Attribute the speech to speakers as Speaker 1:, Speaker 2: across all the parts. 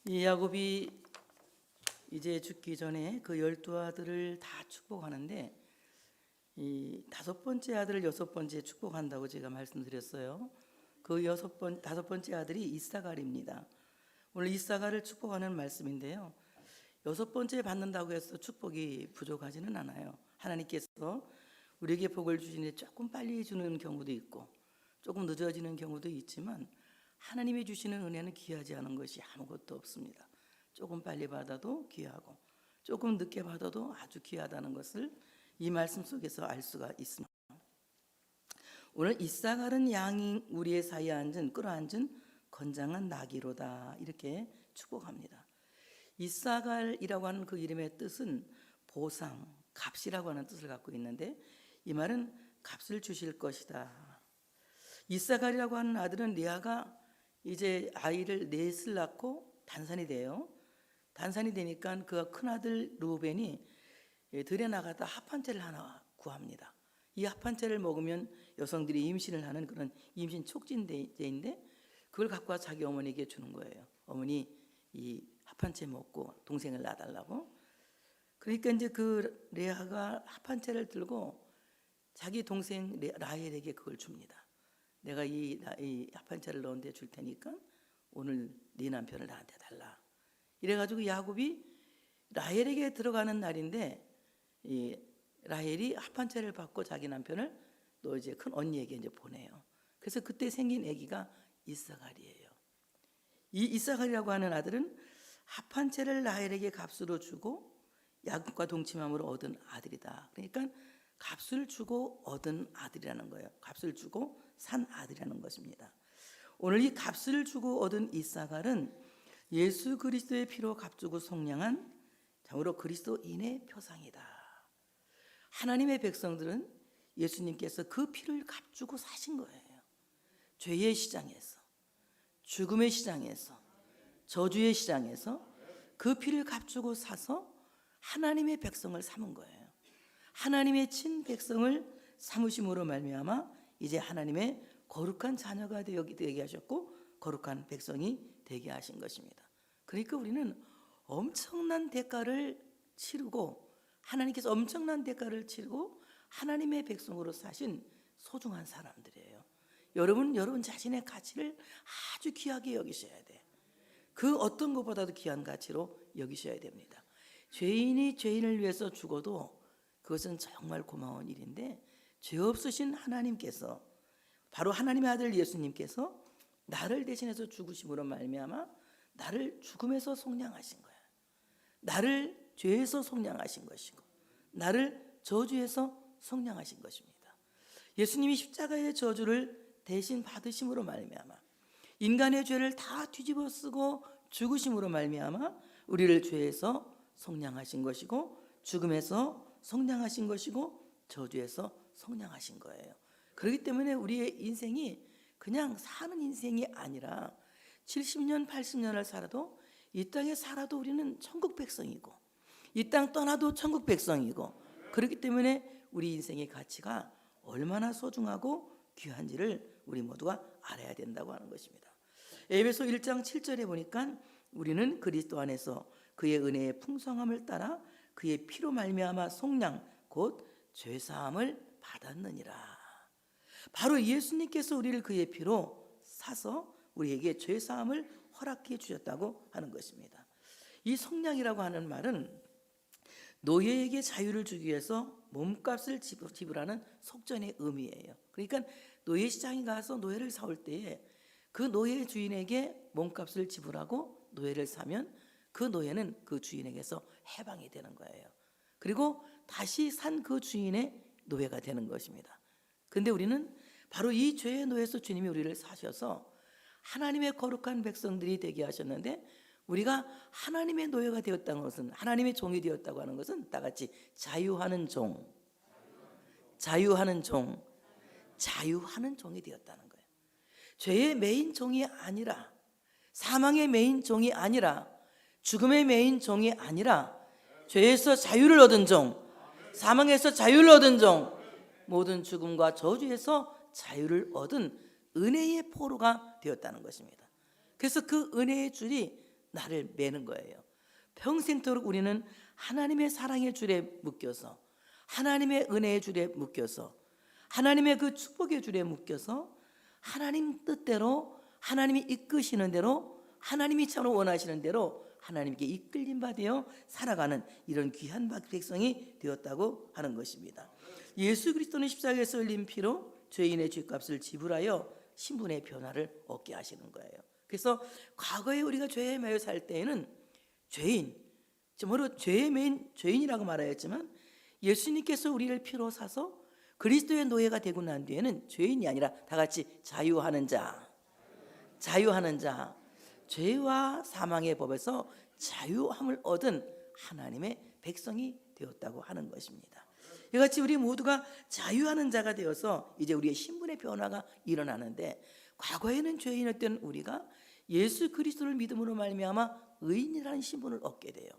Speaker 1: 이 야곱이 이제 죽기 전에 그 12아들을 다 축복하는데 이 5번째 아들을 6번째 축복한다고 제가 말씀드렸어요. 그 5번째 아들이 이사갈입니다. 오늘 이사갈을 축복하는 말씀인데요. 6번째 받는다고 해서 축복이 부족하지는 않아요. 하나님께서 우리에게 복을 주시는데 조금 빨리 주는 경우도 있고 조금 늦어지는 경우도 있지만 하나님이 주시는 은혜는 귀하지 않은 것이 아무것도 없습니다. 조금 빨리 받아도 귀하고 조금 늦게 받아도 아주 귀하다는 것을 이 말씀 속에서 알 수가 있습니다. 오늘 이사갈은 양이 우리의 사이에 끌어앉은 건장한 나귀로다 이렇게 축복합니다. 이사갈이라고 하는 그 이름의 뜻은 보상, 값이라고 하는 뜻을 갖고 있는데 이 말은 값을 주실 것이다. 이사갈이라고 하는 아들은 레아가 이제 아이를 넷을 낳고 단산이 돼요. 단산이 되니까 그 큰아들 루벤이 들에 나가다 합한채를 하나 구합니다. 이 합한채를 먹으면 여성들이 임신을 하는 그런 임신 촉진제인데 그걸 갖고 와서 자기 어머니에게 주는 거예요. 어머니 이 합한채 먹고 동생을 낳아달라고. 그러니까 이제 그 레아가 합한채를 들고 자기 동생 라헬에게 그걸 줍니다. 내가 이 합한채를 너한테 줄 테니까 오늘 네 남편을 나한테 달라. 이래가지고 야곱이 라헬에게 들어가는 날인데 이 라헬이 합한채를 받고 자기 남편을 또 이제 큰 언니에게 이제 보내요. 그래서 그때 생긴 아기가 이사갈이에요. 이 이사갈이라고 하는 아들은 합한채를 라헬에게 값으로 주고 야곱과 동침함으로 얻은 아들이다. 그러니까 값을 주고 얻은 아들이라는 거예요. 값을 주고 산 아들이라는 것입니다. 오늘 이 값을 주고 얻은 이사갈은 예수 그리스도의 피로 값주고 속량한 참으로 그리스도인의 표상이다. 하나님의 백성들은 예수님께서 그 피를 값주고 사신 거예요. 죄의 시장에서, 죽음의 시장에서, 저주의 시장에서 그 피를 값주고 사서 하나님의 백성을 삼은 거예요. 하나님의 친백성을 삼으심으로 말미암아 이제 하나님의 거룩한 자녀가 되게 하셨고 거룩한 백성이 되게 하신 것입니다. 그러니까 우리는 엄청난 대가를 치르고 하나님께서 엄청난 대가를 치르고 하나님의 백성으로 사신 소중한 사람들이에요. 여러분 자신의 가치를 아주 귀하게 여기셔야 돼. 그 어떤 것보다도 귀한 가치로 여기셔야 됩니다. 죄인이 죄인을 위해서 죽어도 그것은 정말 고마운 일인데 죄 없으신 하나님께서 바로 하나님의 아들 예수님께서 나를 대신해서 죽으심으로 말미암아 나를 죽음에서 속량하신 거야. 나를 죄에서 속량하신 것이고 나를 저주에서 속량하신 것입니다. 예수님이 십자가의 저주를 대신 받으심으로 말미암아 인간의 죄를 다 뒤집어 쓰고 죽으심으로 말미암아 우리를 죄에서 속량하신 것이고 죽음에서 속량하신 것이고 저주에서 속량하신 거예요. 그렇기 때문에 우리의 인생이 그냥 사는 인생이 아니라 70년 80년을 살아도 이 땅에 살아도 우리는 천국 백성이고 이 땅 떠나도 천국 백성이고 그렇기 때문에 우리 인생의 가치가 얼마나 소중하고 귀한지를 우리 모두가 알아야 된다고 하는 것입니다. 에베소 1장 7절에 보니까 우리는 그리스도 안에서 그의 은혜의 풍성함을 따라 그의 피로 말미암아 속량 곧 죄사함을 받았느니라. 바로 예수님께서 우리를 그의 피로 사서 우리에게 죄사함을 허락해 주셨다고 하는 것입니다. 이 속량이라고 하는 말은 노예에게 자유를 주기 위해서 몸값을 지불하는 속전의 의미예요. 그러니까 노예 시장에 가서 노예를 사올 때에 그 노예 주인에게 몸값을 지불하고 노예를 사면 그 노예는 그 주인에게서 해방이 되는 거예요. 그리고 다시 산 그 주인의 노예가 되는 것입니다. 근데 우리는 바로 이 죄의 노예에서 주님이 우리를 사셔서 하나님의 거룩한 백성들이 되게 하셨는데 우리가 하나님의 노예가 되었다는 것은 하나님의 종이 되었다고 하는 것은 다 같이 자유하는 종이 되었다는 거예요. 죄의 메인 종이 아니라 사망의 메인 종이 아니라 죽음의 메인 종이 아니라 죄에서 자유를 얻은 종, 사망에서 자유를 얻은 종, 모든 죽음과 저주에서 자유를 얻은 은혜의 포로가 되었다는 것입니다. 그래서 그 은혜의 줄이 나를 매는 거예요. 평생토록 우리는 하나님의 사랑의 줄에 묶여서, 하나님의 은혜의 줄에 묶여서, 하나님의 그 축복의 줄에 묶여서 하나님 뜻대로, 하나님이 이끄시는 대로, 하나님이 참으로 원하시는 대로 하나님께 이끌림 받아 살아가는 이런 귀한 백성이 되었다고 하는 것입니다. 예수 그리스도는 십자가에서 흘린 피로 죄인의 죄값을 지불하여 신분의 변화를 얻게 하시는 거예요. 그래서 과거에 우리가 죄에 매여 살 때에는 죄인, 정말로 죄에 매인 죄인이라고 말하였지만, 예수님께서 우리를 피로 사서 그리스도의 노예가 되고 난 뒤에는 죄인이 아니라 다 같이 자유하는 자, 자유하는 자, 죄와 사망의 법에서 자유함을 얻은 하나님의 백성이 되었다고 하는 것입니다. 이같이 우리 모두가 자유하는 자가 되어서 이제 우리의 신분의 변화가 일어나는데, 과거에는 죄인이었던 우리가 예수 그리스도를 믿음으로 말미암아 의인이라는 신분을 얻게 돼요.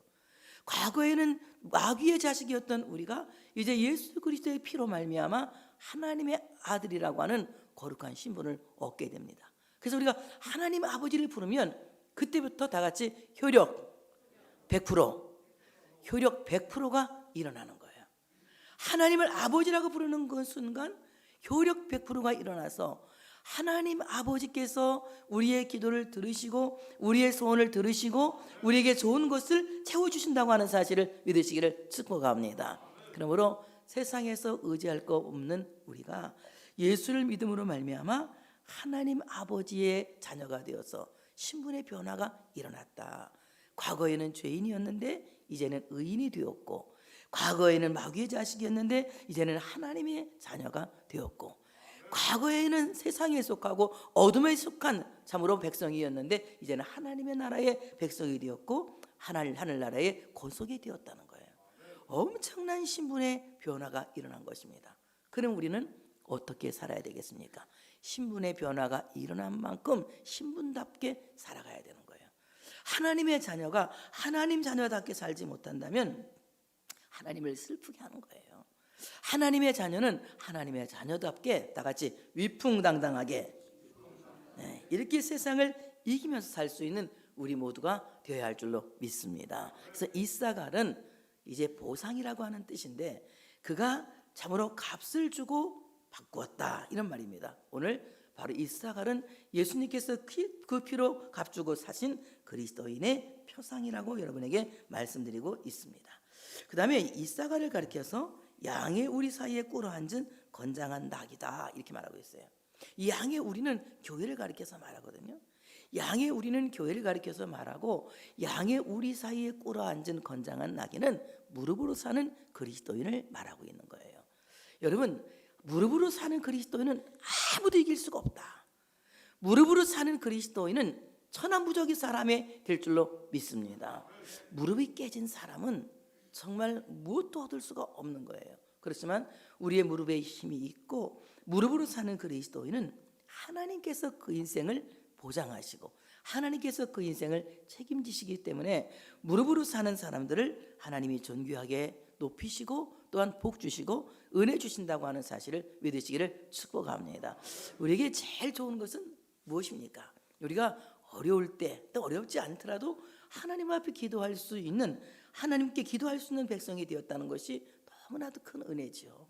Speaker 1: 과거에는 마귀의 자식이었던 우리가 이제 예수 그리스도의 피로 말미암아 하나님의 아들이라고 하는 거룩한 신분을 얻게 됩니다. 그래서 우리가 하나님 아버지를 부르면 그때부터 다 같이 효력 100%, 효력 100%가 일어나는 거예요. 하나님을 아버지라고 부르는 그 순간 효력 100%가 일어나서 하나님 아버지께서 우리의 기도를 들으시고 우리의 소원을 들으시고 우리에게 좋은 것을 채워주신다고 하는 사실을 믿으시기를 축복합니다. 그러므로 세상에서 의지할 것 없는 우리가 예수를 믿음으로 말미암아 하나님 아버지의 자녀가 되어서 신분의 변화가 일어났다. 과거에는 죄인이었는데 이제는 의인이 되었고, 과거에는 마귀의 자식이었는데 이제는 하나님의 자녀가 되었고, 과거에는 세상에 속하고 어둠에 속한 참으로 백성이었는데 이제는 하나님의 나라의 백성이 되었고 하늘나라의 권속이 되었다는 거예요. 엄청난 신분의 변화가 일어난 것입니다. 그럼 우리는 어떻게 살아야 되겠습니까? 신분의 변화가 일어난 만큼 신분답게 살아가야 되는 거예요. 하나님의 자녀가 하나님 자녀답게 살지 못한다면 하나님을 슬프게 하는 거예요. 하나님의 자녀는 하나님의 자녀답게 다 같이 위풍당당하게, 이렇게 세상을 이기면서 살 수 있는 우리 모두가 되어야 할 줄로 믿습니다. 그래서 이사갈은 이제 보상이라고 하는 뜻인데, 그가 참으로 값을 주고 바꾸었다 이런 말입니다. 오늘 바로 이사갈은 예수님께서 그 피로 값주고 사신 그리스도인의 표상이라고 여러분에게 말씀드리고 있습니다. 그 다음에 이사갈을 가리켜서 양의 우리 사이에 꿇어 앉은 건장한 낙이다 이렇게 말하고 있어요. 이 양의 우리는 교회를 가리켜서 말하거든요. 양의 우리는 교회를 가리켜서 말하고, 양의 우리 사이에 꿇어 앉은 건장한 낙이는 무릎으로 사는 그리스도인을 말하고 있는 거예요. 여러분, 무릎으로 사는 그리스도인은 아무도 이길 수가 없다. 무릎으로 사는 그리스도인은 천하무적인 사람이 될 줄로 믿습니다. 무릎이 깨진 사람은 정말 무엇도 얻을 수가 없는 거예요. 그렇지만 우리의 무릎에 힘이 있고 무릎으로 사는 그리스도인은 하나님께서 그 인생을 보장하시고 하나님께서 그 인생을 책임지시기 때문에 무릎으로 사는 사람들을 하나님이 존귀하게 높이시고 또한 복 주시고 은혜 주신다고 하는 사실을 믿으시기를 축복합니다. 우리에게 제일 좋은 것은 무엇입니까? 우리가 어려울 때, 또 어렵지 않더라도 하나님 앞에 기도할 수 있는, 하나님께 기도할 수 있는 백성이 되었다는 것이 너무나도 큰 은혜지요.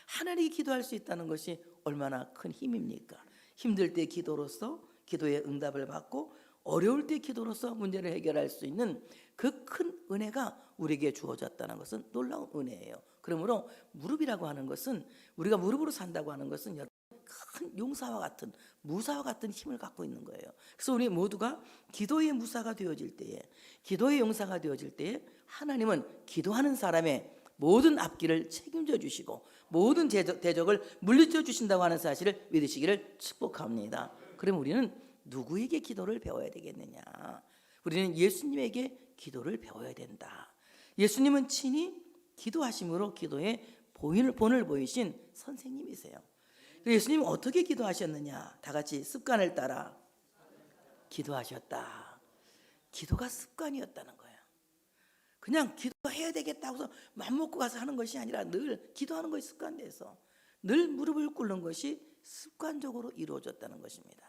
Speaker 1: 하나님께 기도할 수 있다는 것이 얼마나 큰 힘입니까? 힘들 때 기도로서 기도의 응답을 받고 어려울 때 기도로서 문제를 해결할 수 있는 그 큰 은혜가 우리에게 주어졌다는 것은 놀라운 은혜예요. 그러므로 무릎이라고 하는 것은, 우리가 무릎으로 산다고 하는 것은 큰 용사와 같은, 무사와 같은 힘을 갖고 있는 거예요. 그래서 우리 모두가 기도의 무사가 되어질 때에, 기도의 용사가 되어질 때에 하나님은 기도하는 사람의 모든 앞길을 책임져 주시고 모든 대적을 물리쳐 주신다고 하는 사실을 믿으시기를 축복합니다. 그럼 우리는 누구에게 기도를 배워야 되겠느냐? 우리는 예수님에게 기도를 배워야 된다. 예수님은 친히 기도하심으로 기도의 본을 보이신 선생님이세요. 예수님은 어떻게 기도하셨느냐? 다 같이 습관을 따라 기도하셨다. 기도가 습관이었다는 거예요. 그냥 기도해야 되겠다고 해서 맘먹고 가서 하는 것이 아니라 늘 기도하는 것이 습관돼서 늘 무릎을 꿇는 것이 습관적으로 이루어졌다는 것입니다.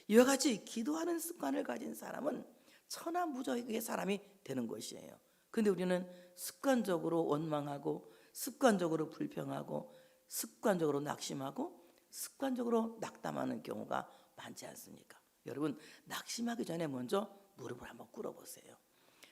Speaker 1: 이와 같이 기도하는 습관을 가진 사람은 천하무적의 사람이 되는 것이에요. 근데 우리는 습관적으로 원망하고, 습관적으로 불평하고, 습관적으로 낙심하고, 습관적으로 낙담하는 경우가 많지 않습니까? 여러분, 낙심하기 전에 먼저 무릎을 한번 꿇어보세요.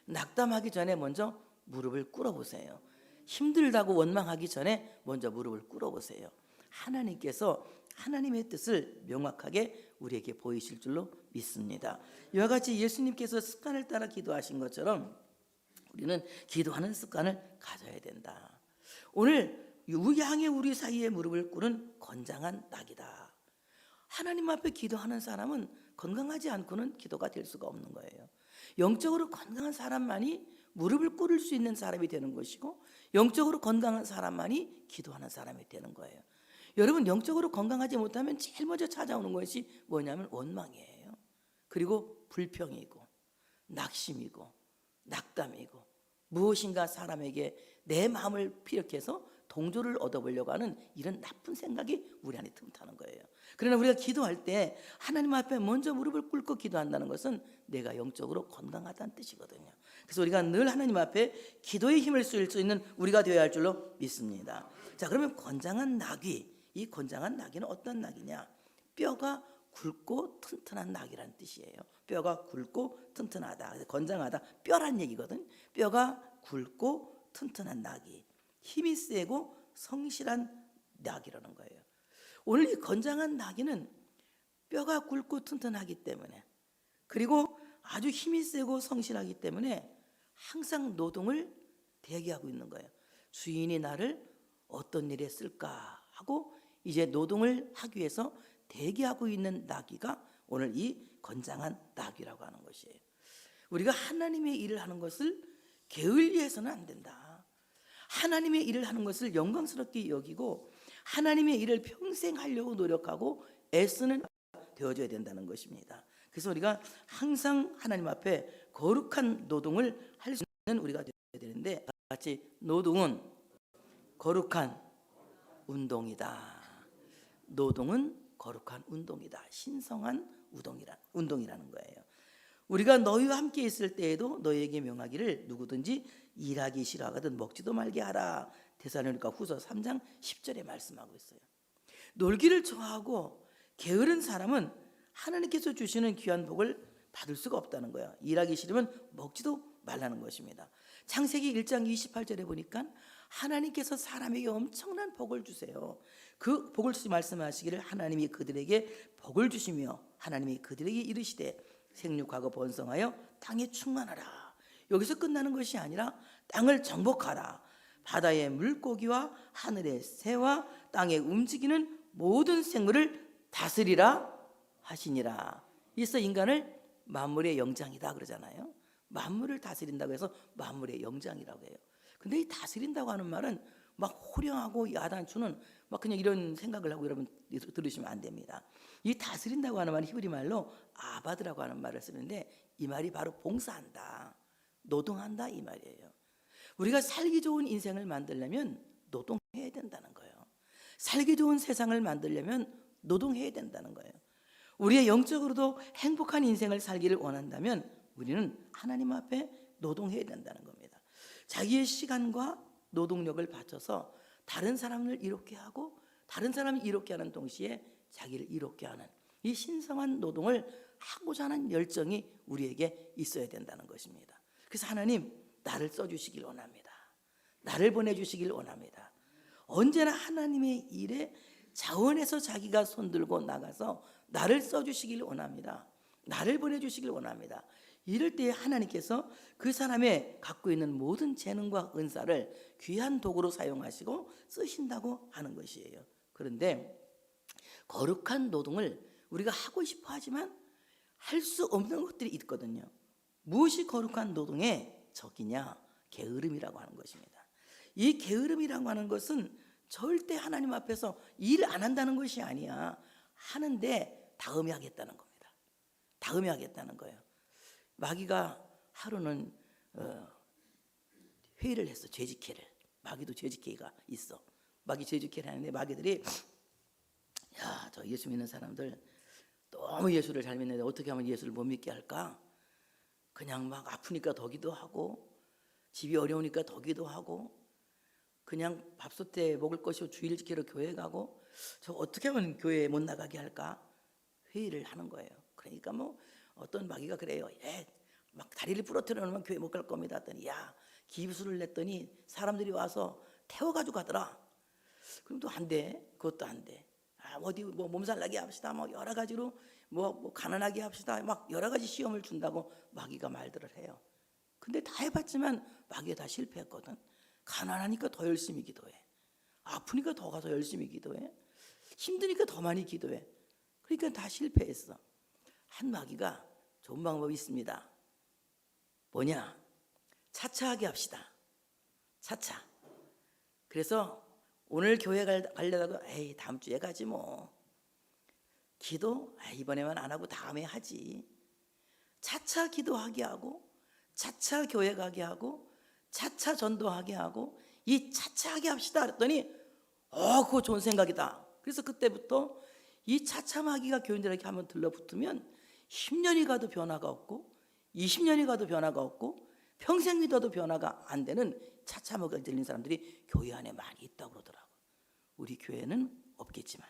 Speaker 1: 낙담하기 전에 먼저 무릎을 꿇어보세요. 힘들다고 원망하기 전에 먼저 무릎을 꿇어보세요. 하나님께서 하나님의 뜻을 명확하게 우리에게 보이실 줄로 믿습니다. 이와 같이 예수님께서 습관을 따라 기도하신 것처럼 우리는 기도하는 습관을 가져야 된다. 오늘 우양의 우리 사이에 무릎을 꿇은 건장한 낙이다. 하나님 앞에 기도하는 사람은 건강하지 않고는 기도가 될 수가 없는 거예요. 영적으로 건강한 사람만이 무릎을 꿇을 수 있는 사람이 되는 것이고, 영적으로 건강한 사람만이 기도하는 사람이 되는 거예요. 여러분, 영적으로 건강하지 못하면 제일 먼저 찾아오는 것이 뭐냐면 원망이에요. 그리고 불평이고 낙심이고 낙담이고, 무엇인가 사람에게 내 마음을 피력해서 동조를 얻어보려고 하는 이런 나쁜 생각이 우리 안에 틈타는 거예요. 그러나 우리가 기도할 때 하나님 앞에 먼저 무릎을 꿇고 기도한다는 것은 내가 영적으로 건강하다는 뜻이거든요. 그래서 우리가 늘 하나님 앞에 기도의 힘을 쓸 수 있는 우리가 되어야 할 줄로 믿습니다. 자, 그러면 건장한 낙이, 이 건장한 낙이는 어떤 낙이냐? 뼈가 굵고 튼튼한 낙이라는 뜻이에요. 뼈가 굵고 튼튼하다, 건장하다, 뼈란 얘기거든. 뼈가 굵고 튼튼한 낙이, 힘이 세고 성실한 낙이라는 거예요. 오늘 이 건장한 낙이는 뼈가 굵고 튼튼하기 때문에, 그리고 아주 힘이 세고 성실하기 때문에 항상 노동을 대기하고 있는 거예요. 주인이 나를 어떤 일에 쓸까 하고 이제 노동을 하기 위해서 대기하고 있는 나귀가 오늘 이 건장한 나귀라고 하는 것이에요. 우리가 하나님의 일을 하는 것을 게을리해서는 안 된다. 하나님의 일을 하는 것을 영광스럽게 여기고 하나님의 일을 평생 하려고 노력하고 애쓰는 되어줘야 된다는 것입니다. 그래서 우리가 항상 하나님 앞에 거룩한 노동을 할 수 있는 우리가 되어야 되는데, 같이 노동은 거룩한 운동이다. 노동은 거룩한 운동이다. 신성한 운동이라는 거예요. 우리가 너희와 함께 있을 때에도 너희에게 명하기를 누구든지 일하기 싫어하거든 먹지도 말게 하라. 데살로니가 후서 3장 10절에 말씀하고 있어요. 놀기를 좋아하고 게으른 사람은 하나님께서 주시는 귀한 복을 받을 수가 없다는 거예요. 일하기 싫으면 먹지도 말라는 것입니다. 창세기 1장 28절에 보니까 하나님께서 사람에게 엄청난 복을 주세요. 그 복을 주시 말씀하시기를 하나님이 그들에게 복을 주시며 하나님이 그들에게 이르시되 생육하고 번성하여 땅에 충만하라. 여기서 끝나는 것이 아니라 땅을 정복하라. 바다의 물고기와 하늘의 새와 땅에 움직이는 모든 생물을 다스리라 하시니라. 이래서 인간을 만물의 영장이다 그러잖아요. 만물을 다스린다고 해서 만물의 영장이라고 해요. 근데 이 다스린다고 하는 말은 막 호령하고 야단추는 막 그냥 이런 생각을 하고 여러분 들으시면 안 됩니다. 이 다스린다고 하는 말은 히브리 말로 아바드라고 하는 말을 쓰는데, 이 말이 바로 봉사한다, 노동한다 이 말이에요. 우리가 살기 좋은 인생을 만들려면 노동해야 된다는 거예요. 살기 좋은 세상을 만들려면 노동해야 된다는 거예요. 우리의 영적으로도 행복한 인생을 살기를 원한다면 우리는 하나님 앞에 노동해야 된다는 겁니다. 자기의 시간과 노동력을 바쳐서 다른 사람을 이롭게 하고 다른 사람을 이롭게 하는 동시에 자기를 이롭게 하는 이 신성한 노동을 하고자 하는 열정이 우리에게 있어야 된다는 것입니다. 그래서 하나님, 나를 써주시길 원합니다. 나를 보내주시길 원합니다. 언제나 하나님의 일에 자원해서 자기가 손들고 나가서 나를 써주시길 원합니다. 나를 보내주시길 원합니다. 이럴 때 하나님께서 그 사람의 갖고 있는 모든 재능과 은사를 귀한 도구로 사용하시고 쓰신다고 하는 것이에요. 그런데 거룩한 노동을 우리가 하고 싶어 하지만 할 수 없는 것들이 있거든요. 무엇이 거룩한 노동의 적이냐? 게으름이라고 하는 것입니다. 이 게으름이라고 하는 것은 절대 하나님 앞에서 일 안 한다는 것이 아니야. 하는데 다음에 하겠다는 겁니다. 다음에 하겠다는 거예요. 마귀가 하루는 회의를 했어. 죄직회를. 마귀도 죄직회가 있어. 마귀 죄직회를 하는데 마귀들이, 야, 저 예수 믿는 사람들 너무 예수를 잘 믿는데 어떻게 하면 예수를 못 믿게 할까? 그냥 막 아프니까 더 기도하고 집이 어려우니까 더 기도하고 그냥 밥솥 때 먹을 것이 주일 지키러 교회 가고 저 어떻게 하면 교회에 못 나가게 할까 회의를 하는 거예요. 그러니까 뭐 어떤 마귀가 그래요. 막 다리를 부러뜨려 놓으면 교회 못 갈 겁니다. 했더니 야 기부수를 냈더니 사람들이 와서 태워가지고 가더라. 그럼 또 안 돼. 그것도 안 돼. 어디 뭐 몸살나게 합시다. 뭐 여러 가지로 뭐 가난하게 합시다. 막 여러 가지 시험을 준다고 마귀가 말들을 해요. 근데 다 해봤지만 마귀가 다 실패했거든. 가난하니까 더 열심히 기도해. 아프니까 더 가서 열심히 기도해. 힘드니까 더 많이 기도해. 그러니까 다 실패했어. 한 마귀가 좋은 방법이 있습니다. 뭐냐? 차차하게 합시다. 차차. 그래서 오늘 교회 가려다가 다음 주에 가지 뭐. 기도 이번에만 안 하고 다음에 하지. 차차 기도하게 하고 차차 교회 가게 하고 차차 전도하게 하고 이 차차하게 합시다 그랬더니 그거 좋은 생각이다. 그래서 그때부터 이 차차마귀가 교인들에게 한번 들러붙으면 10년이 가도 변화가 없고 20년이 가도 변화가 없고 평생 믿어도 변화가 안 되는 차차마귀가 들린 사람들이 교회 안에 많이 있다고 그러더라고. 우리 교회는 없겠지만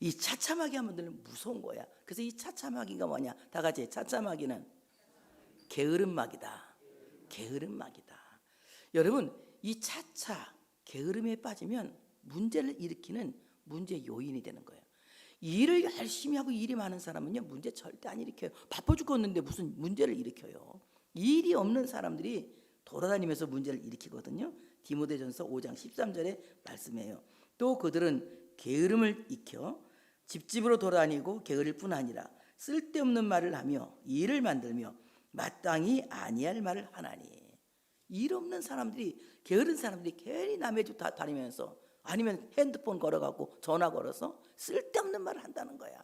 Speaker 1: 이 차차마귀 한번 들으면 무서운 거야. 그래서 이 차차마귀가 뭐냐? 다 같이 차차마귀는 게으름마귀다. 게으름마귀다. 여러분 이 차차 게으름에 빠지면 문제를 일으키는 문제 요인이 되는 거예요. 일을 열심히 하고 일이 많은 사람은요 문제 절대 안 일으켜요. 바빠 죽겠는데 무슨 문제를 일으켜요. 일이 없는 사람들이 돌아다니면서 문제를 일으키거든요. 디모데전서 5장 13절에 말씀해요. 또 그들은 게으름을 익혀 집집으로 돌아다니고 게으를 뿐 아니라 쓸데없는 말을 하며 일을 만들며 마땅히 아니할 말을 하나니. 일 없는 사람들이 게으른 사람들이 괜히 남의 집 다니면서 아니면 핸드폰 걸어갖고 전화 걸어서 쓸데없는 말을 한다는 거야.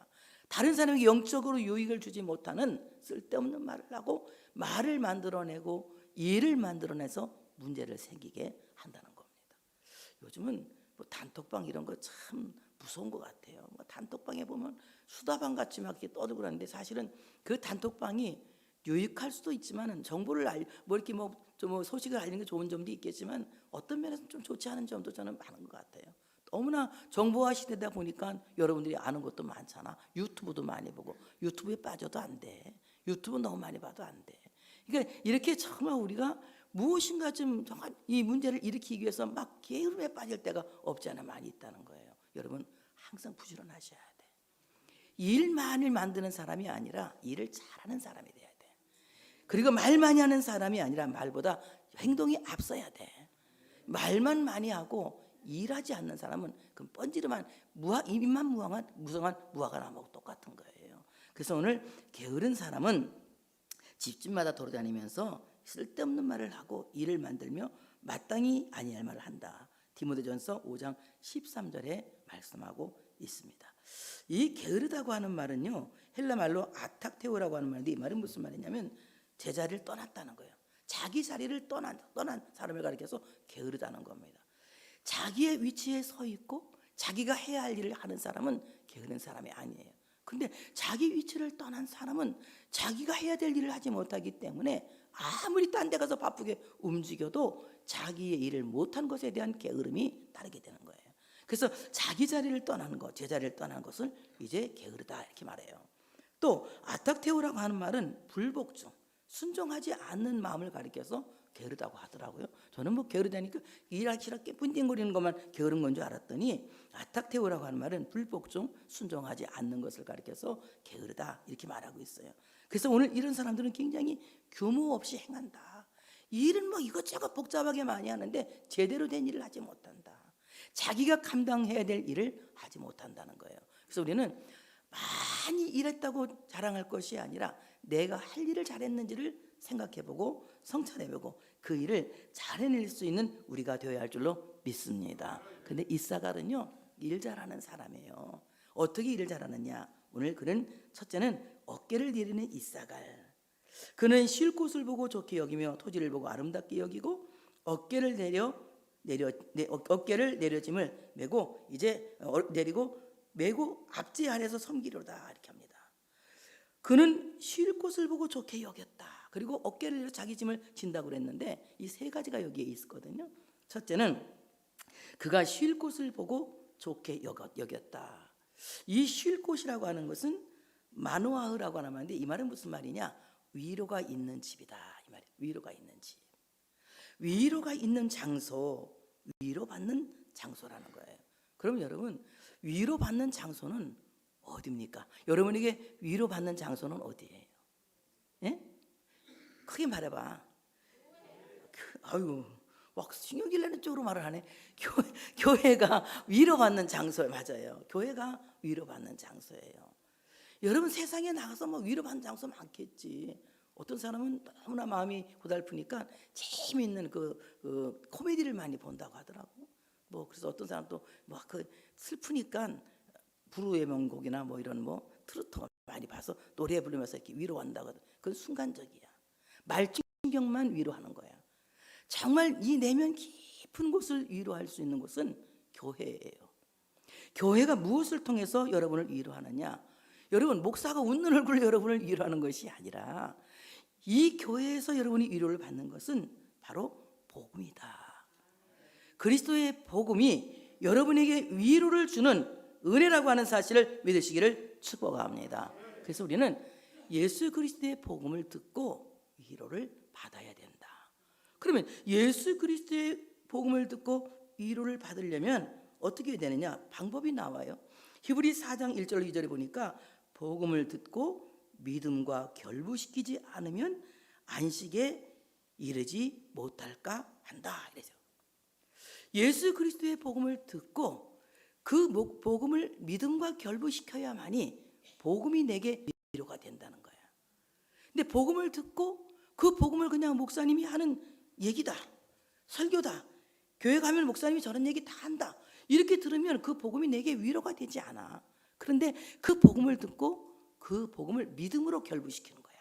Speaker 1: 다른 사람에게 영적으로 유익을 주지 못하는 쓸데없는 말을 하고 말을 만들어내고 일을 만들어내서 문제를 생기게 한다는 겁니다. 요즘은 뭐 단톡방 이런 거 참 무서운 것 같아요. 뭐 단톡방에 보면 수다방 같이 막 이렇게 떠들고 그러는데 사실은 그 단톡방이 유익할 수도 있지만은 정보를 이렇게 좀 소식을 알리는 게 좋은 점도 있겠지만 어떤 면에서는 좀 좋지 않은 점도 저는 많은 것 같아요. 너무나 정보화 시대다 보니까 여러분들이 아는 것도 많잖아. 유튜브도 많이 보고 유튜브에 빠져도 안 돼. 유튜브 너무 많이 봐도 안 돼. 그러니까 이렇게 정말 우리가 무엇인가 좀 정말 이 문제를 일으키기 위해서 막 게으름에 빠질 때가 없지 않아 많이 있다는 거예요. 여러분 항상 부지런하셔야 돼. 일만을 만드는 사람이 아니라 일을 잘하는 사람이 돼야 돼. 그리고 말 많이 하는 사람이 아니라 말보다 행동이 앞서야 돼. 말만 많이 하고 일하지 않는 사람은 그 뻔지르만 입만 무성한 무화과 나무하고 똑같은 거예요. 그래서 오늘 게으른 사람은 집집마다 돌아다니면서 쓸데없는 말을 하고 일을 만들며 마땅히 아니할 말을 한다. 디모데전서 5장 13절에 말씀하고 있습니다. 이 게으르다고 하는 말은요 헬라 말로 아탁테오라고 하는 말인데 이 말은 무슨 말이냐면 제자리를 떠났다는 거예요. 자기 자리를 떠난 사람을 가리켜서 게으르다는 겁니다. 자기의 위치에 서 있고 자기가 해야 할 일을 하는 사람은 게으른 사람이 아니에요. 근데 자기 위치를 떠난 사람은 자기가 해야 될 일을 하지 못하기 때문에 아무리 딴 데 가서 바쁘게 움직여도 자기의 일을 못한 것에 대한 게으름이 따르게 되는 거예요. 그래서 자기 자리를 떠나는 것, 제자리를 떠나는 것을 이제 게으르다 이렇게 말해요. 또 아탁테오라고 하는 말은 불복종, 순종하지 않는 마음을 가리켜서 게으르다고 하더라고요. 저는 뭐 게으르다니까 일하기 싫게 뿐띵거리는 것만 게으른 건 줄 알았더니 아탁테오라고 하는 말은 불복종, 순종하지 않는 것을 가리켜서 게으르다 이렇게 말하고 있어요. 그래서 오늘 이런 사람들은 굉장히 규모 없이 행한다. 일은 뭐 이것저것 복잡하게 많이 하는데 제대로 된 일을 하지 못한다. 자기가 감당해야 될 일을 하지 못한다는 거예요. 그래서 우리는 많이 일했다고 자랑할 것이 아니라 내가 할 일을 잘했는지를 생각해보고 성찰해보고 그 일을 잘해낼 수 있는 우리가 되어야 할 줄로 믿습니다. 근데 이사갈은요 일 잘하는 사람이에요. 어떻게 일을 잘하느냐? 오늘 그는 첫째는 어깨를 내리는 이사갈. 그는 쉴 곳을 보고 좋게 여기며 토지를 보고 아름답게 여기고 어깨를 내려짐을 내리고 매고 앞지 아래서 섬기려다 이렇게 합니다. 그는 쉴 곳을 보고 좋게 여겼다. 그리고 어깨를 내려 자기 짐을 진다고 그랬는데 이 세 가지가 여기에 있거든요. 첫째는 그가 쉴 곳을 보고 좋게 여겼다. 이 쉴 곳이라고 하는 것은 마노아흐라고 하는 말인데 이 말은 무슨 말이냐? 위로가 있는 집이다. 이 말이에요. 위로가 있는 집. 위로가 있는 장소, 위로받는 장소라는 거예요. 그럼 여러분, 위로받는 장소는 어디입니까? 여러분에게 위로받는 장소는 어디예요? 예? 크게 말해봐. 아유, 막 신경질 내는 쪽으로 말을 하네. 교회가 위로받는 장소예요. 맞아요. 교회가 위로받는 장소예요. 여러분 세상에 나가서 뭐 위로받는 장소 많겠지. 어떤 사람은 너무나 마음이 고달프니까 재미있는 그 코미디를 많이 본다고 하더라고. 뭐 그래서 어떤 사람도 뭐 그 슬프니까 불후의 명곡이나 뭐 이런 뭐 트로트 많이 봐서 노래 부르면서 이렇게 위로한다고. 그건 순간적이야. 말진경만 위로하는 거야. 정말 이 내면 깊은 곳을 위로할 수 있는 곳은 교회예요. 교회가 무엇을 통해서 여러분을 위로하느냐? 여러분 목사가 웃는 얼굴로 여러분을 위로하는 것이 아니라 이 교회에서 여러분이 위로를 받는 것은 바로 복음이다. 그리스도의 복음이 여러분에게 위로를 주는 은혜라고 하는 사실을 믿으시기를 축복합니다. 그래서 우리는 예수 그리스도의 복음을 듣고 위로를 받아야 된다. 그러면 예수 그리스도의 복음을 듣고 위로를 받으려면 어떻게 해야 되느냐? 방법이 나와요. 히브리 4장 1절 2절에 보니까 복음을 듣고 믿음과 결부시키지 않으면 안식에 이르지 못할까 한다. 이래서 예수 그리스도의 복음을 듣고 그 복음을 믿음과 결부시켜야만이 복음이 내게 위로가 된다는 거야. 근데 복음을 듣고 그 복음을 그냥 목사님이 하는 얘기다, 설교다, 교회 가면 목사님이 저런 얘기 다 한다, 이렇게 들으면 그 복음이 내게 위로가 되지 않아. 그런데 그 복음을 듣고 그 복음을 믿음으로 결부시키는 거야.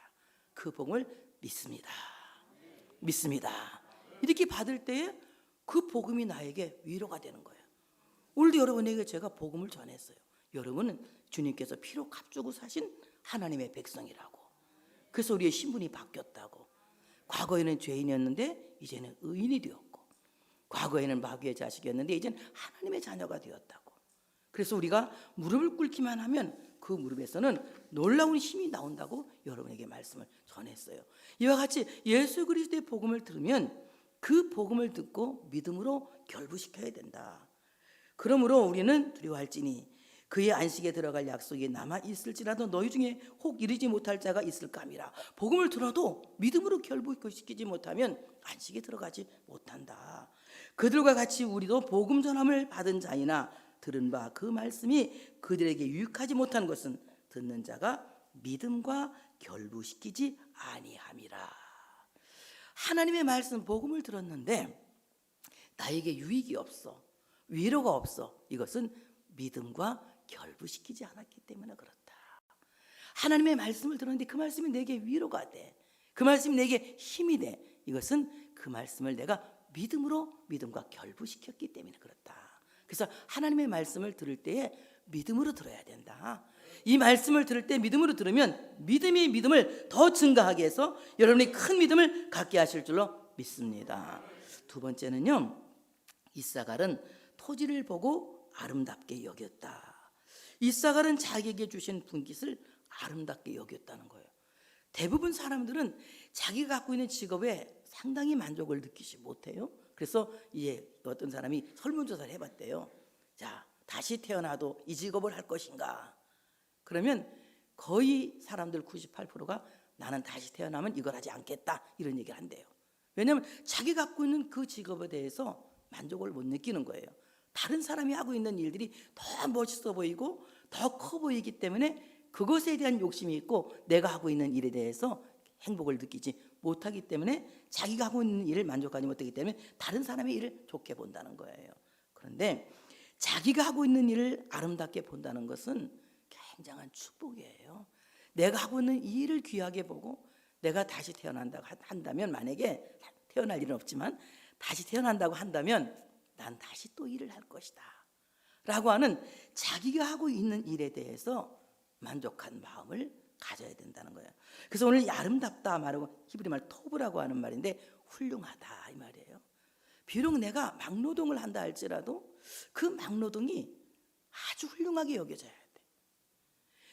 Speaker 1: 그 복음을 믿습니다. 이렇게 받을 때에 그 복음이 나에게 위로가 되는 거예요. 오늘도 여러분에게 제가 복음을 전했어요. 여러분은 주님께서 피로 값주고 사신 하나님의 백성이라고. 그래서 우리의 신분이 바뀌었다고. 과거에는 죄인이었는데 이제는 의인이 되었고, 과거에는 마귀의 자식이었는데 이제는 하나님의 자녀가 되었다고. 그래서 우리가 무릎을 꿇기만 하면 그 무릎에서는 놀라운 힘이 나온다고 여러분에게 말씀을 전했어요. 이와 같이 예수 그리스도의 복음을 들으면 그 복음을 듣고 믿음으로 결부시켜야 된다. 그러므로 우리는 두려워할지니 그의 안식에 들어갈 약속이 남아 있을지라도 너희 중에 혹 이르지 못할 자가 있을까 함이라. 복음을 들어도 믿음으로 결부시키지 못하면 안식에 들어가지 못한다. 그들과 같이 우리도 복음 전함을 받은 자이나 들은 바 그 말씀이 그들에게 유익하지 못한 것은 듣는 자가 믿음과 결부시키지 아니함이라. 하나님의 말씀 복음을 들었는데 나에게 유익이 없어, 위로가 없어. 이것은 믿음과 결부시키지 않았기 때문에 그렇다. 하나님의 말씀을 들었는데 그 말씀이 내게 위로가 돼, 그 말씀이 내게 힘이 돼. 이것은 그 말씀을 내가 믿음과 결부시켰기 때문에 그렇다. 그래서 하나님의 말씀을 들을 때에 믿음으로 들어야 된다. 이 말씀을 들을 때 믿음으로 들으면 믿음이 믿음을 더 증가하게 해서 여러분이 큰 믿음을 갖게 하실 줄로 믿습니다. 두 번째는요, 이사갈은 토지를 보고 아름답게 여겼다. 이사갈은 자기에게 주신 분깃을 아름답게 여겼다는 거예요. 대부분 사람들은 자기가 갖고 있는 직업에 상당히 만족을 느끼지 못해요. 그래서 이제 어떤 사람이 설문조사를 해봤대요. 자, 다시 태어나도 이 직업을 할 것인가? 그러면 거의 사람들 98%가 나는 다시 태어나면 이걸 하지 않겠다, 이런 얘기를 한대요. 왜냐하면 자기 갖고 있는 그 직업에 대해서 만족을 못 느끼는 거예요. 다른 사람이 하고 있는 일들이 더 멋있어 보이고 더 커 보이기 때문에 그것에 대한 욕심이 있고 내가 하고 있는 일에 대해서 행복을 느끼지 못하기 때문에 자기가 하고 있는 일을 만족하지 못하기 때문에 다른 사람의 일을 좋게 본다는 거예요. 그런데 자기가 하고 있는 일을 아름답게 본다는 것은 굉장한 축복이에요. 내가 하고 있는 이 일을 귀하게 보고 내가 다시 태어난다고 한다면, 만약에 태어날 일은 없지만 다시 태어난다고 한다면 난 다시 또 일을 할 것이다 라고 하는 자기가 하고 있는 일에 대해서 만족한 마음을 가져야 된다는 거예요. 그래서 오늘 이 아름답다 말하고 히브리 말 토브라고 하는 말인데 훌륭하다 이 말이에요. 비록 내가 막노동을 한다 할지라도 그 막노동이 아주 훌륭하게 여겨져야 돼.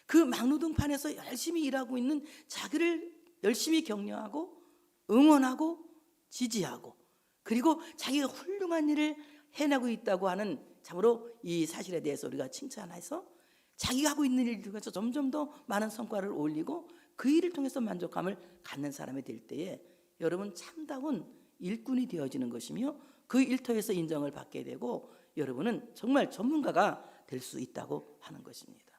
Speaker 1: 그 막노동판에서 열심히 일하고 있는 자기를 열심히 격려하고 응원하고 지지하고 그리고 자기가 훌륭한 일을 해내고 있다고 하는 참으로 이 사실에 대해서 우리가 칭찬해서 자기가 하고 있는 일 중에서 점점 더 많은 성과를 올리고 그 일을 통해서 만족감을 갖는 사람이 될 때에 여러분 참다운 일꾼이 되어지는 것이며 그 일터에서 인정을 받게 되고 여러분은 정말 전문가가 될 수 있다고 하는 것입니다.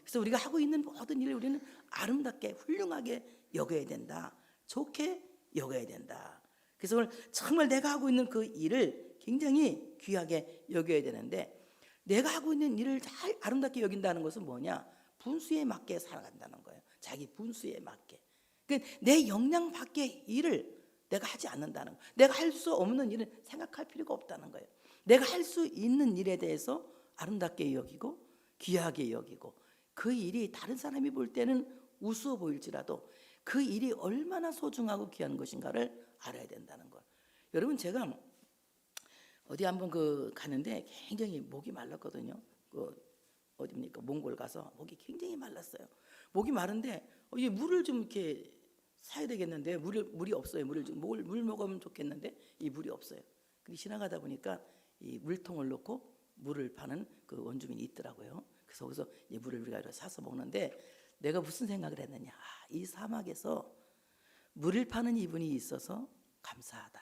Speaker 1: 그래서 우리가 하고 있는 모든 일을 우리는 아름답게 훌륭하게 여겨야 된다. 좋게 여겨야 된다. 그래서 오늘 정말 내가 하고 있는 그 일을 굉장히 귀하게 여겨야 되는데 내가 하고 있는 일을 잘 아름답게 여긴다는 것은 뭐냐? 분수에 맞게 살아간다는 거예요. 자기 분수에 맞게. 그러니까 내 역량 밖의 일을 내가 하지 않는다는 거예요. 내가 할 수 없는 일은 생각할 필요가 없다는 거예요. 내가 할 수 있는 일에 대해서 아름답게 여기고 귀하게 여기고 그 일이 다른 사람이 볼 때는 우스워 보일지라도 그 일이 얼마나 소중하고 귀한 것인가를 알아야 된다는 것. 여러분 제가 어디 한번 가는데 굉장히 목이 말랐거든요. 어디입니까? 몽골 가서 목이 굉장히 말랐어요. 목이 마른데 이 물을 좀 이렇게 사야 되겠는데 물이 없어요. 물 먹으면 좋겠는데 이 물이 없어요. 근데 지나가다 보니까 이 물통을 놓고 물을 파는 그 원주민이 있더라고요. 그래서 거기서 이 물을 우리가 사서 먹는데 내가 무슨 생각을 했느냐? 이 사막에서 물을 파는 이분이 있어서 감사하다.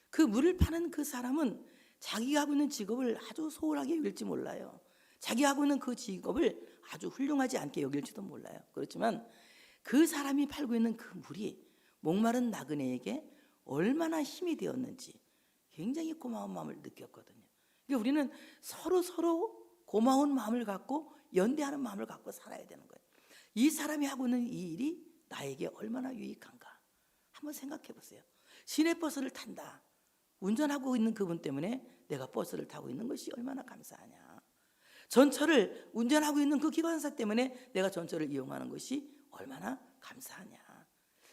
Speaker 1: 그 물을 파는 그 사람은 자기가 하고 있는 직업을 아주 소홀하게 여길지 몰라요. 자기가 하고 있는 그 직업을 아주 훌륭하지 않게 여길지도 몰라요. 그렇지만 그 사람이 팔고 있는 그 물이 목마른 나그네에게 얼마나 힘이 되었는지 굉장히 고마운 마음을 느꼈거든요. 그러니까 우리는 서로 고마운 마음을 갖고 연대하는 마음을 갖고 살아야 되는 거예요. 이 사람이 하고 있는 이 일이 나에게 얼마나 유익한가 한번 생각해 보세요. 시내버스를 탄다. 운전하고 있는 그분 때문에 내가 버스를 타고 있는 것이 얼마나 감사하냐. 전철을 운전하고 있는 그 기관사 때문에 내가 전철을 이용하는 것이 얼마나 감사하냐.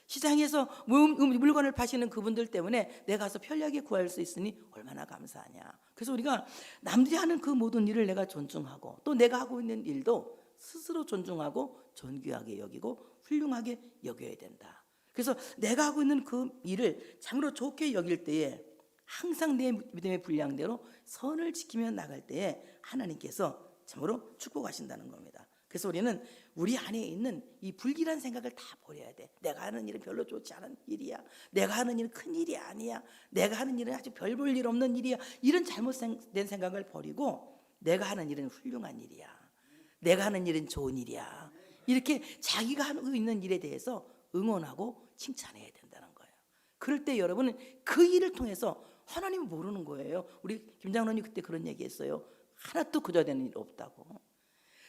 Speaker 1: 시장에서 물건을 파시는 그분들 때문에 내가 가서 편리하게 구할 수 있으니 얼마나 감사하냐. 그래서 우리가 남들이 하는 그 모든 일을 내가 존중하고 또 내가 하고 있는 일도 스스로 존중하고 존귀하게 여기고 훌륭하게 여겨야 된다. 그래서 내가 하고 있는 그 일을 참으로 좋게 여길 때에 항상 내 믿음의 분량대로 선을 지키며 나갈 때에 하나님께서 참으로 축복하신다는 겁니다. 그래서 우리는 우리 안에 있는 이 불길한 생각을 다 버려야 돼. 내가 하는 일은 별로 좋지 않은 일이야. 내가 하는 일은 큰 일이 아니야. 내가 하는 일은 아주 별 볼 일 없는 일이야. 이런 잘못된 생각을 버리고 내가 하는 일은 훌륭한 일이야. 내가 하는 일은 좋은 일이야. 이렇게 자기가 하고 있는 일에 대해서 응원하고 칭찬해야 된다는 거예요. 그럴 때 여러분은 그 일을 통해서 하나님을 모르는 거예요. 우리 김장로님 그때 그런 얘기했어요. 하나도 그저되는 일 없다고.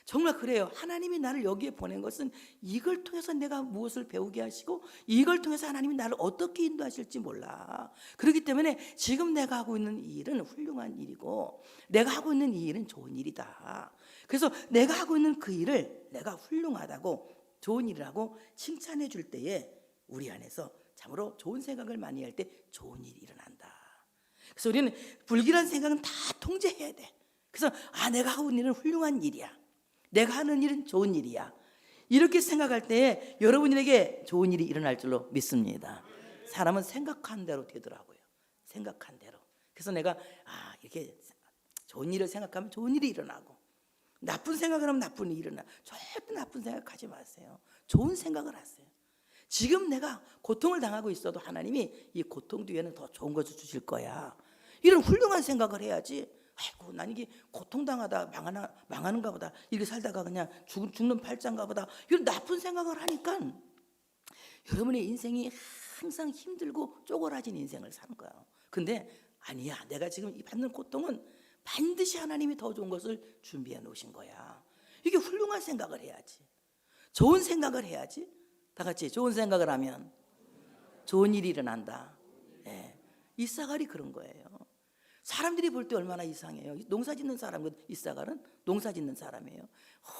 Speaker 1: 정말 그래요. 하나님이 나를 여기에 보낸 것은 이걸 통해서 내가 무엇을 배우게 하시고 이걸 통해서 하나님이 나를 어떻게 인도하실지 몰라. 그렇기 때문에 지금 내가 하고 있는 이 일은 훌륭한 일이고 내가 하고 있는 이 일은 좋은 일이다. 그래서 내가 하고 있는 그 일을 내가 훌륭하다고 좋은 일이라고 칭찬해 줄 때에 우리 안에서 참으로 좋은 생각을 많이 할 때 좋은 일이 일어난다. 그래서 우리는 불길한 생각은 다 통제해야 돼. 그래서 내가 하고 있는 일은 훌륭한 일이야. 내가 하는 일은 좋은 일이야. 이렇게 생각할 때에 여러분에게 좋은 일이 일어날 줄로 믿습니다. 사람은 생각한 대로 되더라고요. 생각한 대로. 그래서 내가 이렇게 좋은 일을 생각하면 좋은 일이 일어나고 나쁜 생각을 하면 나쁜 일이 일어나. 절대 나쁜 생각하지 마세요. 좋은 생각을 하세요. 지금 내가 고통을 당하고 있어도 하나님이 이 고통 뒤에는 더 좋은 것을 주실 거야. 이런 훌륭한 생각을 해야지. 아이고 난 이게 고통당하다 망하는가 보다. 이렇게 살다가 그냥 죽는 팔자인가 보다. 이런 나쁜 생각을 하니까 여러분의 인생이 항상 힘들고 쪼그라진 인생을 사는 거예요. 근데 아니야. 내가 지금 받는 고통은 반드시 하나님이 더 좋은 것을 준비해 놓으신 거야. 이게 훌륭한 생각을 해야지. 좋은 생각을 해야지. 다 같이 좋은 생각을 하면 좋은 일이 일어난다. 이 사갈이 그런 거예요. 사람들이 볼 때 얼마나 이상해요. 농사 짓는 사람, 이사갈은 농사 짓는 사람이에요.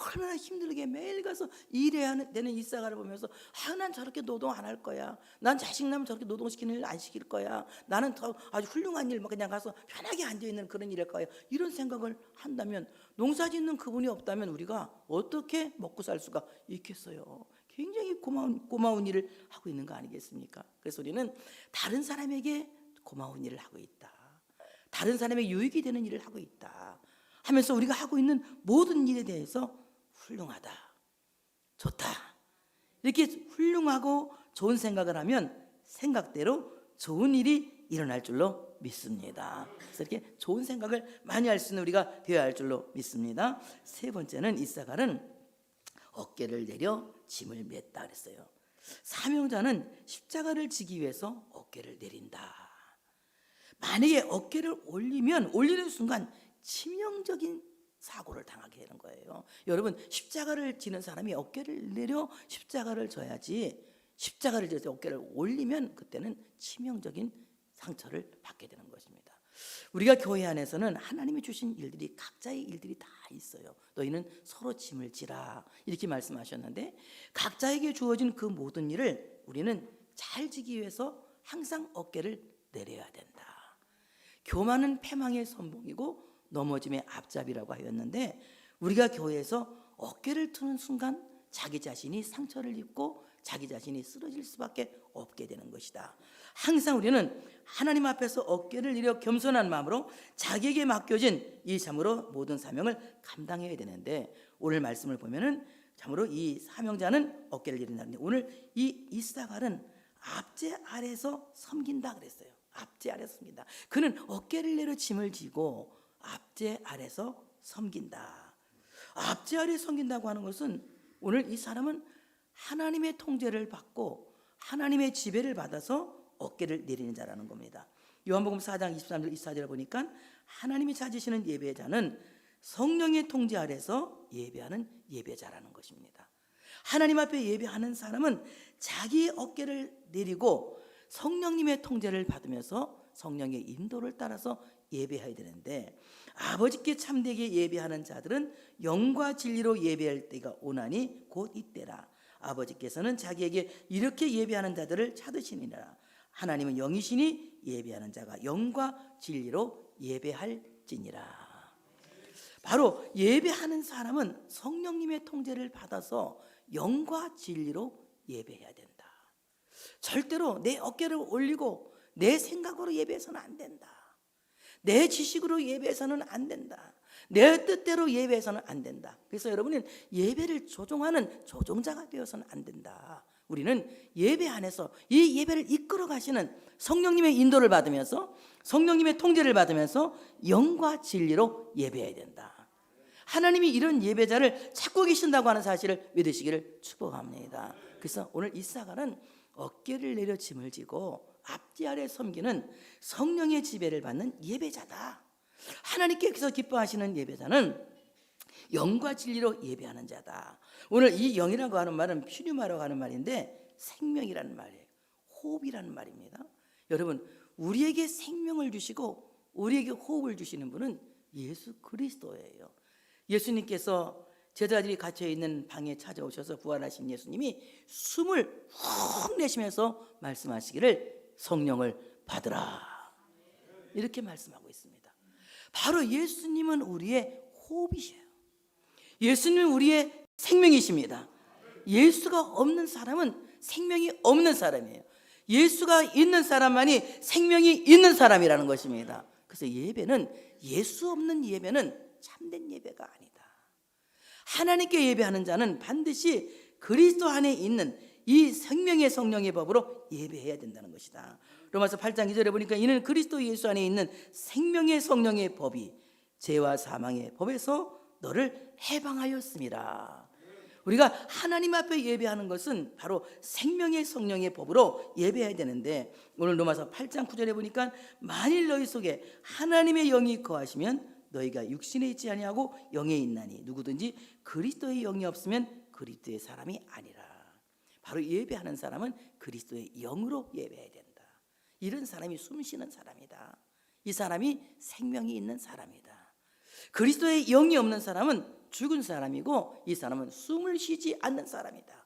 Speaker 1: 얼마나 힘들게 매일 가서 일해야 되는 이사갈을 보면서 난 저렇게 노동 안 할 거야. 난 자식 나면 저렇게 노동시키는 일 안 시킬 거야. 나는 더 아주 훌륭한 일만 그냥 가서 편하게 앉아있는 그런 일일 거야. 이런 생각을 한다면, 농사 짓는 그분이 없다면 우리가 어떻게 먹고 살 수가 있겠어요. 굉장히 고마운 일을 하고 있는 거 아니겠습니까? 그래서 우리는 다른 사람에게 고마운 일을 하고 있다, 다른 사람의 유익이 되는 일을 하고 있다 하면서 우리가 하고 있는 모든 일에 대해서 훌륭하다, 좋다, 이렇게 훌륭하고 좋은 생각을 하면 생각대로 좋은 일이 일어날 줄로 믿습니다. 그래서 이렇게 좋은 생각을 많이 할 수 있는 우리가 되어야 할 줄로 믿습니다. 세 번째는 이사갈은 어깨를 내려 짐을 맸다 그랬어요. 사명자는 십자가를 지기 위해서 어깨를 내린다. 만약에 어깨를 올리는 순간 치명적인 사고를 당하게 되는 거예요. 여러분, 십자가를 지는 사람이 어깨를 내려 십자가를 져야지, 십자가를 져서 어깨를 올리면 그때는 치명적인 상처를 받게 되는 것입니다. 우리가 교회 안에서는 하나님이 주신 일들이, 각자의 일들이 다 있어요. 너희는 서로 짐을 지라, 이렇게 말씀하셨는데, 각자에게 주어진 그 모든 일을 우리는 잘 지기 위해서 항상 어깨를 내려야 된다. 교만은 패망의 선봉이고 넘어짐의 앞잡이라고 하였는데, 우리가 교회에서 어깨를 트는 순간 자기 자신이 상처를 입고 자기 자신이 쓰러질 수밖에 없게 되는 것이다. 항상 우리는 하나님 앞에서 어깨를 내려 겸손한 마음으로 자기에게 맡겨진 이 참으로 모든 사명을 감당해야 되는데, 오늘 말씀을 보면은 참으로 이 사명자는 어깨를 내린다는데, 오늘 이 이사갈은 압제 아래서 섬긴다 그랬어요. 압제 아래서 섬긴다. 그는 어깨를 내려 짐을 지고 압제 아래서 섬긴다. 압제 아래 섬긴다고 하는 것은, 오늘 이 사람은 하나님의 통제를 받고 하나님의 지배를 받아서 어깨를 내리는 자라는 겁니다. 요한복음 4장 23절 24절을 보니까 하나님이 찾으시는 예배자는 성령의 통제 아래서 예배하는 예배자라는 것입니다. 하나님 앞에 예배하는 사람은 자기의 어깨를 내리고 성령님의 통제를 받으면서 성령의 인도를 따라서 예배해야 되는데, 아버지께 참되게 예배하는 자들은 영과 진리로 예배할 때가 오나니 곧 이때라. 아버지께서는 자기에게 이렇게 예배하는 자들을 찾으시니라. 하나님은 영이시니 예배하는 자가 영과 진리로 예배할지니라. 바로 예배하는 사람은 성령님의 통제를 받아서 영과 진리로 예배해야 된다. 절대로 내 어깨를 올리고 내 생각으로 예배해서는 안 된다. 내 지식으로 예배해서는 안 된다. 내 뜻대로 예배해서는 안 된다. 그래서 여러분은 예배를 조종하는 조종자가 되어서는 안 된다. 우리는 예배 안에서 이 예배를 이끌어 가시는 성령님의 인도를 받으면서, 성령님의 통제를 받으면서 영과 진리로 예배해야 된다. 하나님이 이런 예배자를 찾고 계신다고 하는 사실을 믿으시기를 축복합니다. 그래서 오늘 이사갈은 어깨를 내려 짐을 지고 앞뒤 아래 섬기는 성령의 지배를 받는 예배자다. 하나님께서 기뻐하시는 예배자는 영과 진리로 예배하는 자다. 오늘 이 영이라고 하는 말은 퓨뉴마라고 하는 말인데 생명이라는 말이에요. 호흡이라는 말입니다. 여러분, 우리에게 생명을 주시고 우리에게 호흡을 주시는 분은 예수 그리스도예요. 예수님께서 제자들이 갇혀 있는 방에 찾아오셔서 부활하신 예수님이 숨을 훅 내쉬면서 말씀하시기를 성령을 받으라, 이렇게 말씀하고 있습니다. 바로 예수님은 우리의 호흡이셔요. 예수님은 우리의 생명이십니다. 예수가 없는 사람은 생명이 없는 사람이에요. 예수가 있는 사람만이 생명이 있는 사람이라는 것입니다. 그래서 예배는, 예수 없는 예배는 참된 예배가 아니다. 하나님께 예배하는 자는 반드시 그리스도 안에 있는 이 생명의 성령의 법으로 예배해야 된다는 것이다. 로마서 8장 2절에 보니까 이는 그리스도 예수 안에 있는 생명의 성령의 법이 죄와 사망의 법에서 너를 해방하였습니다. 우리가 하나님 앞에 예배하는 것은 바로 생명의 성령의 법으로 예배해야 되는데, 오늘 로마서 8장 9절에 보니까 만일 너희 속에 하나님의 영이 거하시면 너희가 육신에 있지 아니하고 영에 있나니 누구든지 그리스도의 영이 없으면 그리스도의 사람이 아니라. 바로 예배하는 사람은 그리스도의 영으로 예배해야 된다. 이런 사람이 숨쉬는 사람이다. 이 사람이 생명이 있는 사람이다. 그리스도의 영이 없는 사람은 죽은 사람이고 이 사람은 숨을 쉬지 않는 사람이다.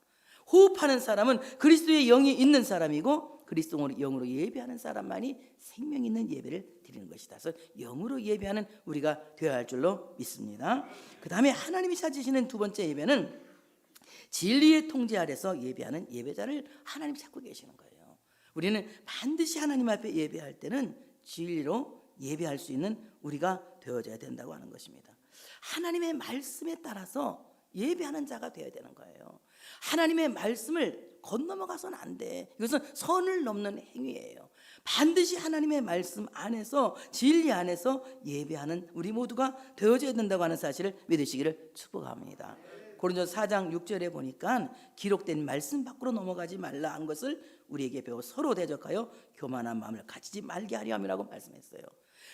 Speaker 1: 호흡하는 사람은 그리스도의 영이 있는 사람이고 그리스도의 영으로 예배하는 사람만이 생명 있는 예배를 드리는 것이다. 그래서 영으로 예배하는 우리가 되어야 할 줄로 믿습니다. 그 다음에 하나님이 찾으시는 두 번째 예배는 진리의 통제 아래서 예배하는 예배자를 하나님 찾고 계시는 거예요. 우리는 반드시 하나님 앞에 예배할 때는 진리로 예배할 수 있는 우리가 되어져야 된다고 하는 것입니다. 하나님의 말씀에 따라서 예배하는 자가 되어야 되는 거예요. 하나님의 말씀을 건너가서는 안 돼. 이것은 선을 넘는 행위예요. 반드시 하나님의 말씀 안에서 진리 안에서 예배하는 우리 모두가 되어져야 된다고 하는 사실을 믿으시기를 축복합니다. 고린도서 4장 6절에 보니까 기록된 말씀 밖으로 넘어가지 말라 한 것을 우리에게 배워 서로 대적하여 교만한 마음을 가지지 말게 하려 함이라고 말씀했어요.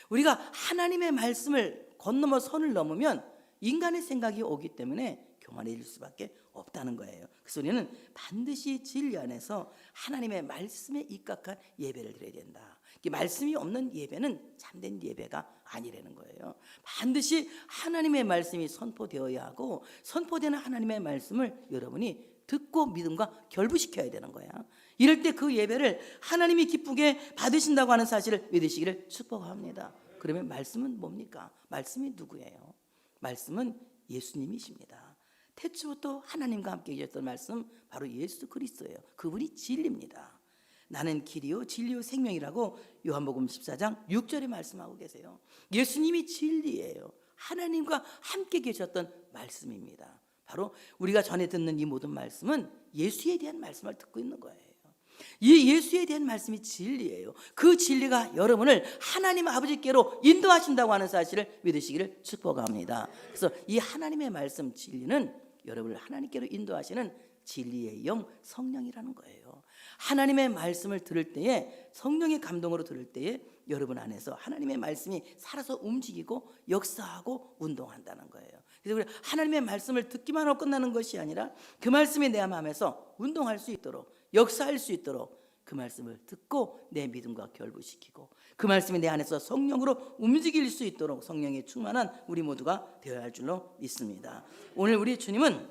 Speaker 1: 우리가 하나님의 말씀을 건너며 선을 넘으면 인간의 생각이 오기 때문에 교만해질 수밖에 없다는 거예요. 그래서 우리는 반드시 진리 안에서 하나님의 말씀에 입각한 예배를 드려야 된다. 말씀이 없는 예배는 참된 예배가 아니라는 거예요. 반드시 하나님의 말씀이 선포되어야 하고 선포되는 하나님의 말씀을 여러분이 듣고 믿음과 결부시켜야 되는 거야. 이럴 때 그 예배를 하나님이 기쁘게 받으신다고 하는 사실을 믿으시기를 축복합니다. 그러면 말씀은 뭡니까? 말씀이 누구예요? 말씀은 예수님이십니다. 태초부터 하나님과 함께 계셨던 말씀 바로 예수 그리스도예요. 그분이 진리입니다. 나는 길이요 진리요 생명이라고 요한복음 14장 6절에 말씀하고 계세요. 예수님이 진리예요. 하나님과 함께 계셨던 말씀입니다. 바로 우리가 전에 듣는 이 모든 말씀은 예수에 대한 말씀을 듣고 있는 거예요. 이 예수에 대한 말씀이 진리예요. 그 진리가 여러분을 하나님 아버지께로 인도하신다고 하는 사실을 믿으시기를 축복합니다. 그래서 이 하나님의 말씀 진리는 여러분을 하나님께로 인도하시는 진리의 영 성령이라는 거예요. 하나님의 말씀을 들을 때에 성령의 감동으로 들을 때에 여러분 안에서 하나님의 말씀이 살아서 움직이고 역사하고 운동한다는 거예요. 그래서 우리 하나님의 말씀을 듣기만 하고 끝나는 것이 아니라 그 말씀이 내 마음에서 운동할 수 있도록 역사할 수 있도록 그 말씀을 듣고 내 믿음과 결부시키고 그 말씀이 내 안에서 성령으로 움직일 수 있도록 성령에 충만한 우리 모두가 되어야 할 줄로 믿습니다. 오늘 우리 주님은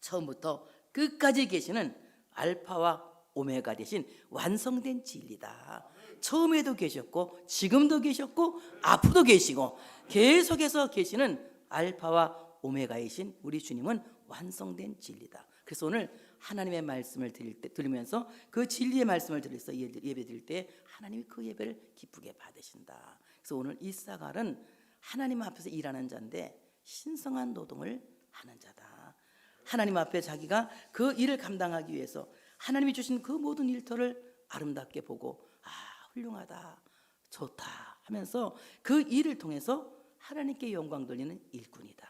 Speaker 1: 처음부터 끝까지 계시는 알파와 오메가 되신 완성된 진리다. 처음에도 계셨고 지금도 계셨고 앞으로도 계시고 계속해서 계시는 알파와 오메가이신 우리 주님은 완성된 진리다. 그래서 오늘 하나님의 말씀을 들으면서 그 진리의 말씀을 들으면서 예배 드릴 때 하나님이 그 예배를 기쁘게 받으신다. 그래서 오늘 이사갈은 하나님 앞에서 일하는 자인데 신성한 노동을 하는 자다. 하나님 앞에 자기가 그 일을 감당하기 위해서 하나님이 주신 그 모든 일터를 아름답게 보고 훌륭하다, 좋다 하면서 그 일을 통해서 하나님께 영광 돌리는 일꾼이다.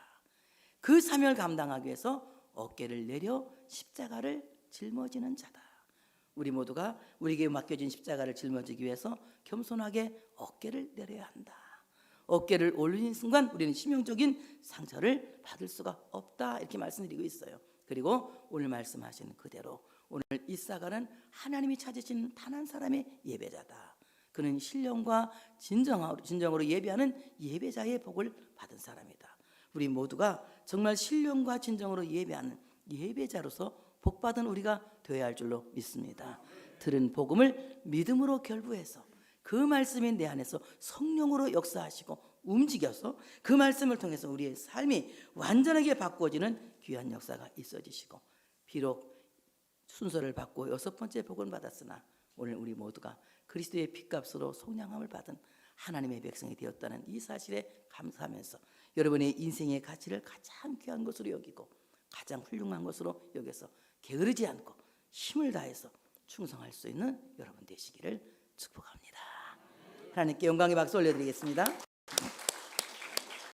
Speaker 1: 그 사명을 감당하기 위해서 어깨를 내려 십자가를 짊어지는 자다. 우리 모두가 우리에게 맡겨진 십자가를 짊어지기 위해서 겸손하게 어깨를 내려야 한다. 어깨를 올리는 순간 우리는 치명적인 상처를 받을 수가 없다. 이렇게 말씀드리고 있어요. 그리고 오늘 말씀하신 그대로 오늘 이사갈은 하나님이 찾으신 단 한 사람의 예배자다. 그는 신령과 진정으로 예배하는 예배자의 복을 받은 사람이다. 우리 모두가 정말 신령과 진정으로 예배하는 예배자로서 복받은 우리가 되어야 할 줄로 믿습니다. 들은 복음을 믿음으로 결부해서 그 말씀이 내 안에서 성령으로 역사하시고 움직여서 그 말씀을 통해서 우리의 삶이 완전하게 바꾸어지는 귀한 역사가 있어지시고 비록 순서를 받고 6번째 복을 받았으나 오늘 우리 모두가 그리스도의 핏값으로 속량함을 받은 하나님의 백성이 되었다는 이 사실에 감사하면서 여러분의 인생의 가치를 가장 귀한 것으로 여기고 가장 훌륭한 것으로 여겨서 게으르지 않고 힘을 다해서 충성할 수 있는 여러분 되시기를 축복합니다. 하나님께 영광의 박수 올려드리겠습니다.